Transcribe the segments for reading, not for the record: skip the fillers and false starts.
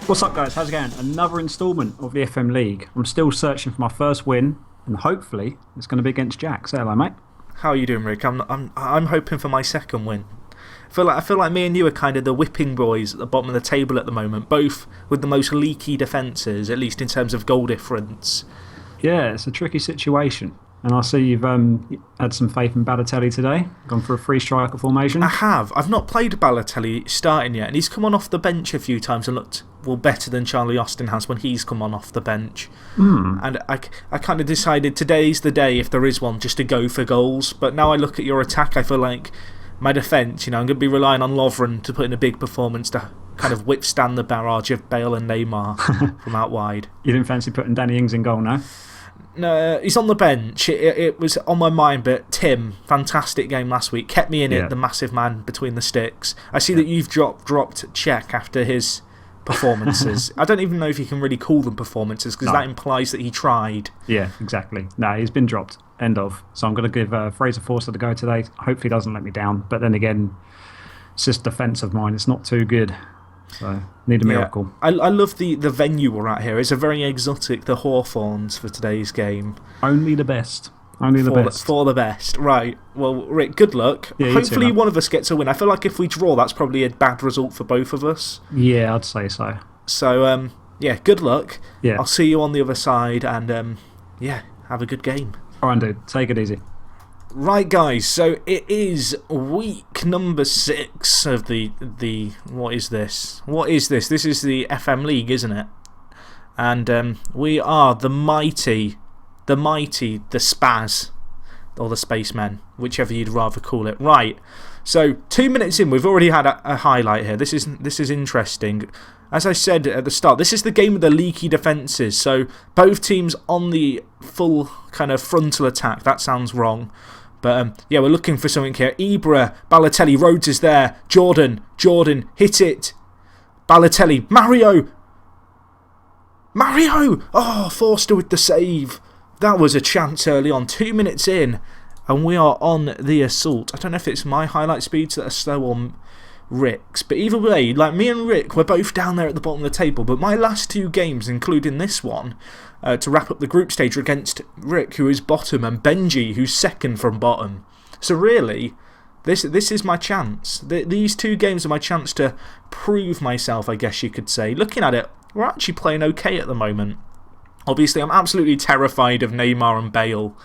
What's up, guys? How's it going? Another instalment of the FM League. I'm still searching for my first win, and hopefully it's going to be against Jack. Say hello, mate. How are you doing, Rick? I'm hoping for my second win. I feel like me and you are kind of the whipping boys at the bottom of the table at the moment, both with the most leaky defences, at least in terms of goal difference. Yeah, it's a tricky situation. And I see you've had some faith in Balotelli today. Gone for a free striker formation. I have. I've not played Balotelli starting yet, and he's come on off the bench a few times and looked better than Charlie Austin has when he's come on off the bench. And I kind of decided today's the day, if there is one, just to go for goals. But now I look at your attack, I feel like my defence, I'm going to be relying on Lovren to put in a big performance to kind of withstand the barrage of Bale and Neymar from out wide. You didn't fancy putting Danny Ings in goal, no? No, he's on the bench. It was on my mind, but Tim, fantastic game last week. Kept me in it, the massive man between the sticks. I see that you've dropped Czech after his performances. I don't even know if you can really call them performances because that implies that he tried. Yeah, exactly. No, he's been dropped. End of. So I'm going to give Fraser Forster the go today. Hopefully he doesn't let me down. But then again, it's just defence of mine. It's not too good. So, need a miracle. I love the venue we're at here. It's a very exotic, the Hawthorns for today's game. Only the best. Only the best. For the best. Right. Well, Rick, good luck. Yeah, hopefully one of us gets a win. I feel like if we draw, that's probably a bad result for both of us. Yeah, I'd say so. So, yeah, good luck. Yeah. I'll see you on the other side and, yeah, have a good game. All right, dude. Take it easy. Right, guys, so it is week number 6 of the what is this? What is this? This is the FM League, isn't it? And we are the mighty, the Spaz, or the Spacemen, whichever you'd rather call it. Right, so 2 minutes in, we've already had a highlight here. This is interesting. As I said at the start, this is the game of the leaky defences. So both teams on the full kind of frontal attack. That sounds wrong. But yeah, we're looking for something here. Ibra, Balotelli, Rhodes is there. Jordan, hit it. Balotelli, Mario! Oh, Forster with the save. That was a chance early on. 2 minutes in, and we are on the assault. I don't know if it's my highlight speeds that are slow on Rick's. But either way, like me and Rick, we're both down there at the bottom of the table. But my last 2 games, including this one, to wrap up the group stage, are against Rick, who is bottom, and Benji, who's second from bottom. So really, this is my chance. These 2 games are my chance to prove myself, I guess you could say. Looking at it, we're actually playing okay at the moment. Obviously, I'm absolutely terrified of Neymar and Bale.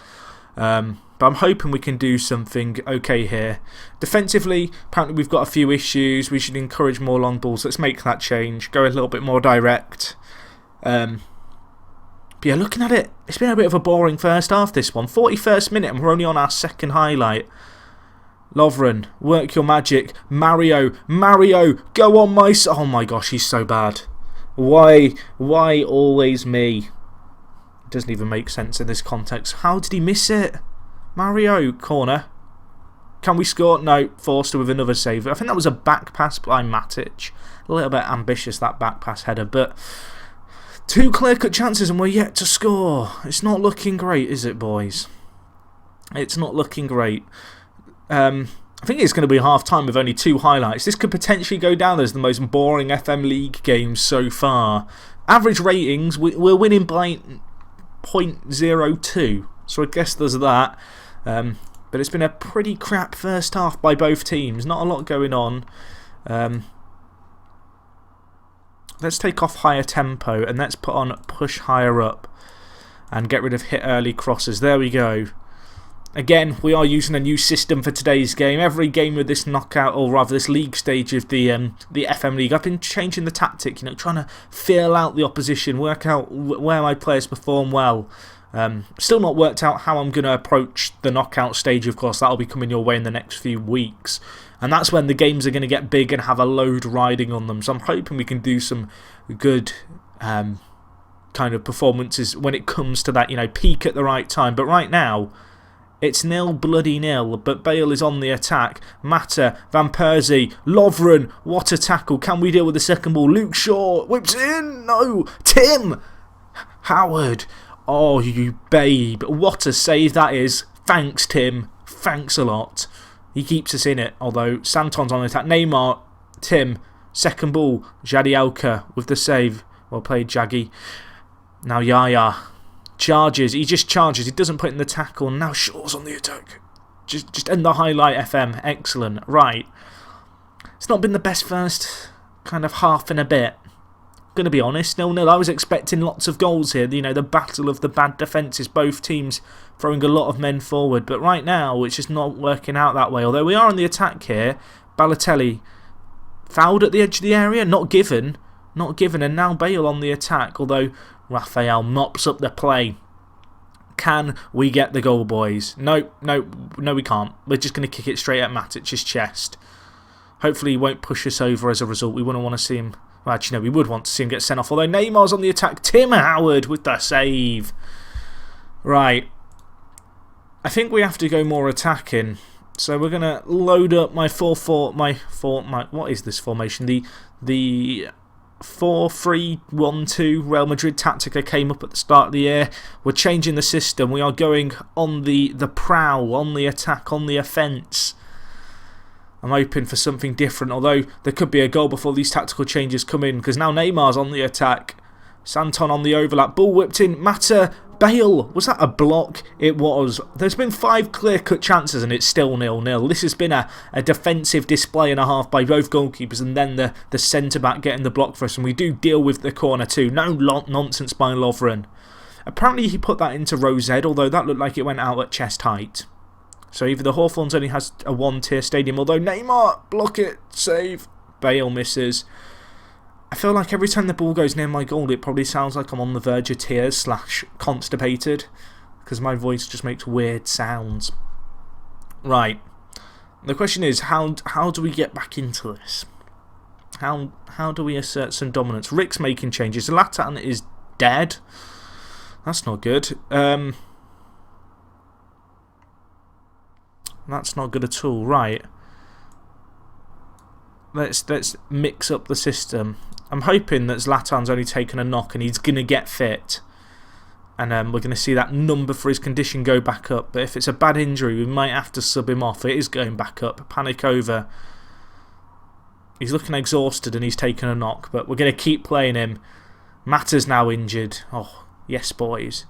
But I'm hoping we can do something okay here. Defensively, apparently we've got a few issues. We should encourage more long balls. Let's make that change. Go a little bit more direct. But yeah, looking at it, it's been a bit of a boring first half, this one. 41st minute, and we're only on our second highlight. Lovren, work your magic. Mario, go on my... Oh my gosh, he's so bad. Why always me? It doesn't even make sense in this context. How did he miss it? Mario, corner. Can we score? No, Forster with another save. I think that was a back pass by Matic. A little bit ambitious, that back pass header, but 2 clear-cut chances and we're yet to score. It's not looking great, is it, boys? It's not looking great. I think it's going to be half-time with only 2 highlights. This could potentially go down as the most boring FM League game so far. Average ratings, we're winning by 0.02. So I guess there's that. But it's been a pretty crap first half by both teams. Not a lot going on. Let's take off higher tempo and let's put on push higher up and get rid of hit early crosses. There we go. Again, we are using a new system for today's game. Every game with this knockout, or rather this league stage of the FM League, I've been changing the tactic, trying to feel out the opposition, work out where my players perform well. Still not worked out how I'm going to approach the knockout stage, of course. That'll be coming your way in the next few weeks. And that's when the games are going to get big and have a load riding on them. So I'm hoping we can do some good kind of performances when it comes to that, peak at the right time. But right now, it's 0-0, but Bale is on the attack. Mata, Van Persie, Lovren, what a tackle. Can we deal with the second ball? Luke Shaw whips in. No, Tim Howard. Oh, you babe. What a save that is. Thanks, Tim. Thanks a lot. He keeps us in it, although Santon's on the attack. Neymar, Tim, Second ball, Jadielka with the save. Well played, Jaggy. Now Yaya charges. He just charges. He doesn't put in the tackle. Now Shaw's on the attack. Just end the highlight, FM. Excellent. Right. It's not been the best first kind of half and a bit. Going to be honest, 0-0. I was expecting lots of goals here. You know, the battle of the bad defences. Both teams throwing a lot of men forward. But right now, it's just not working out that way. Although we are on the attack here. Balotelli fouled at the edge of the area. Not given. Not given. And now Bale on the attack. Although Raphael mops up the play. Can we get the goal, boys? No, we can't. We're just going to kick it straight at Matic's chest. Hopefully he won't push us over as a result. We wouldn't want to see him... Well, actually, no, we would want to see him get sent off. Although Neymar's on the attack. Tim Howard with the save. Right. I think we have to go more attacking. So we're going to load up my what is this formation? The 4-3-1-2 Real Madrid Tactica came up at the start of the year. We're changing the system. We are going on the prowl, on the attack, on the offence. I'm hoping for something different, although there could be a goal before these tactical changes come in, because now Neymar's on the attack. Santon on the overlap. Ball whipped in. Mata. Bale. Was that a block? It was. There's been 5 clear-cut chances and it's still 0-0. This has been a defensive display and a half by both goalkeepers, and then the centre-back getting the block for us, and we do deal with the corner too. No nonsense by Lovren. Apparently he put that into Rosed, although that looked like it went out at chest height. So either the Hawthorns only has a 1-tier stadium, although Neymar, block it, save. Bale misses. I feel like every time the ball goes near my goal, it probably sounds like I'm on the verge of tears / constipated, because my voice just makes weird sounds. Right. The question is, how do we get back into this? How do we assert some dominance? Rick's making changes. Zlatan is dead. That's not good. That's not good at all. Right. Let's mix up the system. I'm hoping that Zlatan's only taken a knock and he's going to get fit. And we're going to see that number for his condition go back up. But if it's a bad injury, we might have to sub him off. It is going back up. Panic over. He's looking exhausted and he's taken a knock. But we're going to keep playing him. Mata's now injured. Oh, yes, boys.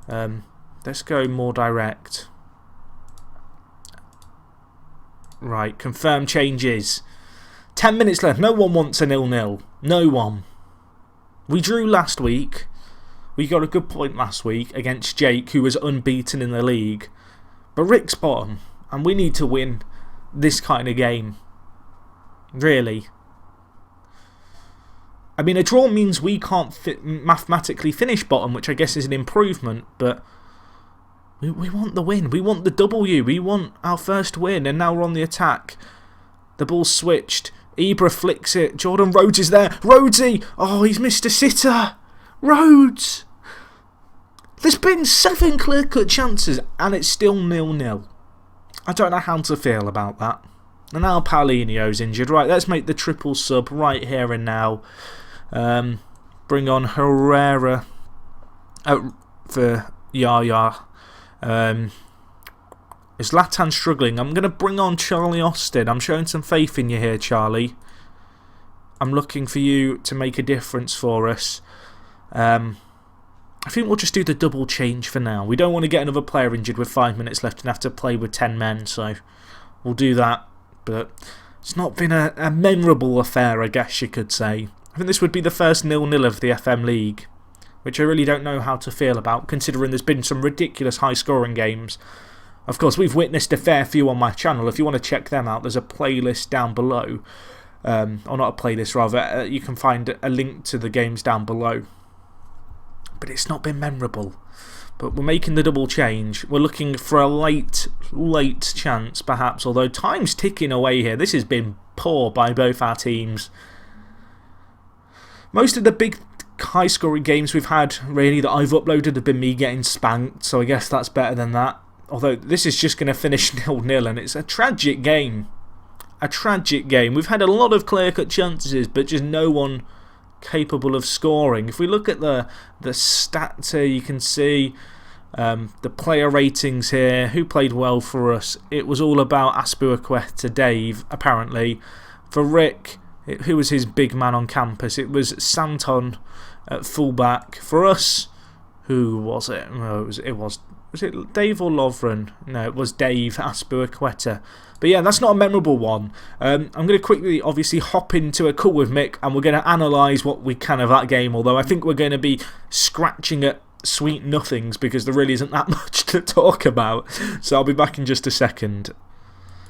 Let's go more direct. Right, confirm changes. 10 minutes left. No one wants a 0-0. No one. We drew last week. We got a good point last week against Jake, who was unbeaten in the league. But Rick's bottom, and we need to win this kind of game. Really. I mean, a draw means we can't mathematically finish bottom, which I guess is an improvement, but we want the win. We want the W. We want our first win, and now we're on the attack. The ball's switched. Ibra flicks it. Jordan Rhodes is there. Rhodesy! Oh, he's missed a sitter. Rhodes! There's been 7 clear-cut chances, and it's still 0-0. I don't know how to feel about that. And now Paulinho's injured. Right, let's make the triple sub right here and now. Bring on Herrera for Yaya. Is Zlatan struggling? I'm going to bring on Charlie Austin. I'm showing some faith in you here, Charlie. I'm looking for you to make a difference for us. I think we'll just do the double change for now. We don't want to get another player injured with 5 minutes left and have to play with 10 men, so we'll do that. But it's not been a memorable affair, I guess you could say. I think this would be the first 0-0 of the FM League, which I really don't know how to feel about, considering there's been some ridiculous high-scoring games. Of course, we've witnessed a fair few on my channel. If you want to check them out, there's a playlist down below. Or not a playlist, rather. You can find a link to the games down below. But it's not been memorable. But we're making the double change. We're looking for a late chance, perhaps. Although time's ticking away here. This has been poor by both our teams. Most of the big high-scoring games we've had, really, that I've uploaded have been me getting spanked. So I guess that's better than that. Although this is just going to finish 0-0, and it's a tragic game. A tragic game. We've had a lot of clear-cut chances, but just no one capable of scoring. If we look at the stats here, you can see the player ratings here. Who played well for us? It was all about Aspilicueta Dave, apparently. For Rick, who was his big man on campus? It was Santon at fullback. For us, who was it? No, was it Dave or Lovren? No, it was Dave Aspilicueta. But yeah, that's not a memorable one. I'm going to quickly, obviously, hop into a call with Mick, and we're going to analyse what we can of that game, although I think we're going to be scratching at sweet nothings because there really isn't that much to talk about. So I'll be back in just a second.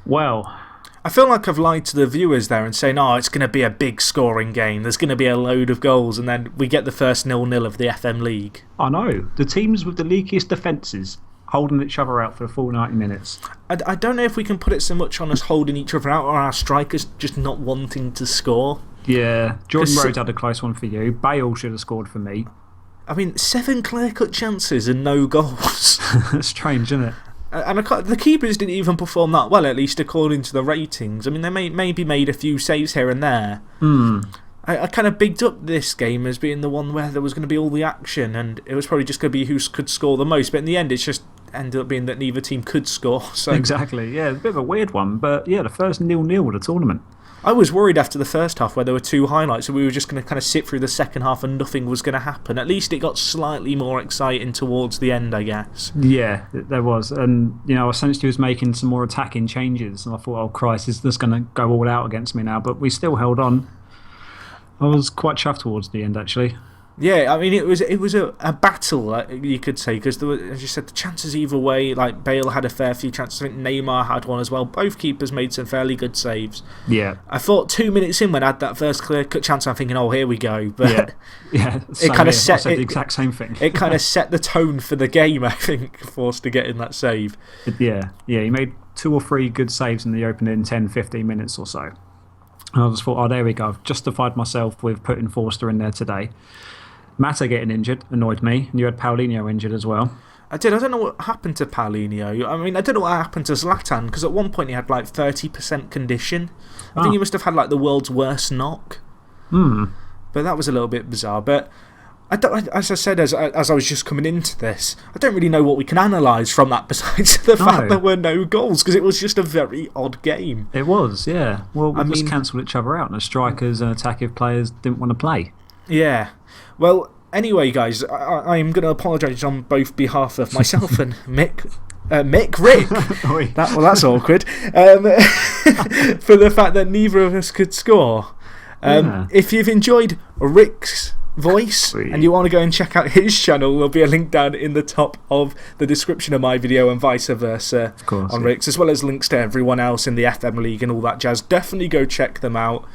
Well, I feel like I've lied to the viewers there and saying, oh, it's going to be a big scoring game. There's going to be a load of goals, and then we get the first 0-0 of the FM League. I know. The teams with the leakiest defences holding each other out for the full 90 minutes. I don't know if we can put it so much on us holding each other out or our strikers just not wanting to score. Yeah, Jordan Rhodes had a close one for you. Bale should have scored for me. I mean, 7 clear-cut chances and no goals. That's strange, isn't it? And the keepers didn't even perform that well, at least according to the ratings. I mean, they maybe made a few saves here and there. I kind of bigged up this game as being the one where there was going to be all the action, and it was probably just going to be who could score the most. But in the end, it's just ended up being that neither team could score. So. Exactly, yeah. It's a bit of a weird one, but yeah, the first 0-0 of the tournament. I was worried after the first half where there were 2 highlights, and we were just going to kind of sit through the second half and nothing was going to happen. At least it got slightly more exciting towards the end, I guess. Yeah, there was. And, I sensed he was making some more attacking changes, and I thought, oh, Christ, is this going to go all out against me now? But we still held on. I was quite chuffed towards the end, actually. Yeah, I mean, it was a battle, you could say, because there were, as you said, the chances either way. Like, Bale had a fair few chances. I think Neymar had one as well. Both keepers made some fairly good saves. Yeah. I thought 2 minutes in when I had that first clear-cut chance, I'm thinking, oh, here we go. But yeah. It kind of set the exact same thing. It kind of set the tone for the game, I think, forced to get in that save. Yeah, he made 2 or 3 good saves in the opening 10-15 minutes or so. And I just thought, oh, there we go. I've justified myself with putting Forster in there today. Mata getting injured annoyed me, and you had Paulinho injured as well. I did. I don't know what happened to Paulinho. I mean, I don't know what happened to Zlatan, because at one point he had like 30% condition. I think he must have had like the world's worst knock. But that was a little bit bizarre. But as I said, as I was just coming into this, I don't really know what we can analyse from that besides the fact there were no goals, because it was just a very odd game. It was, yeah. Well, we just cancelled each other out, and the strikers and attacking players didn't want to play. Yeah. Well, anyway, guys, I'm going to apologise on both behalf of myself and Rick. That's awkward. For the fact that neither of us could score. If you've enjoyed Rick's voice and you want to go and check out his channel, there'll be a link down in the top of the description of my video and vice versa on Rick's, as well as links to everyone else in the FM League and all that jazz. Definitely go check them out.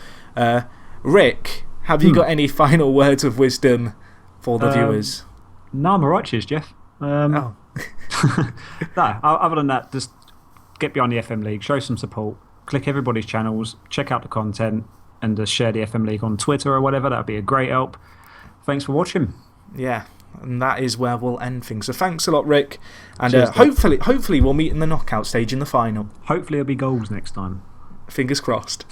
Rick, have you got any final words of wisdom for the viewers? No, I'm alright, cheers, Jeff. No, other than that, just get behind the FM League, show some support, click everybody's channels, check out the content, and just share the FM League on Twitter or whatever. That would be a great help. Thanks for watching. Yeah, and that is where we'll end things. So thanks a lot, Rick. And hopefully we'll meet in the knockout stage in the final. Hopefully there'll be goals next time. Fingers crossed.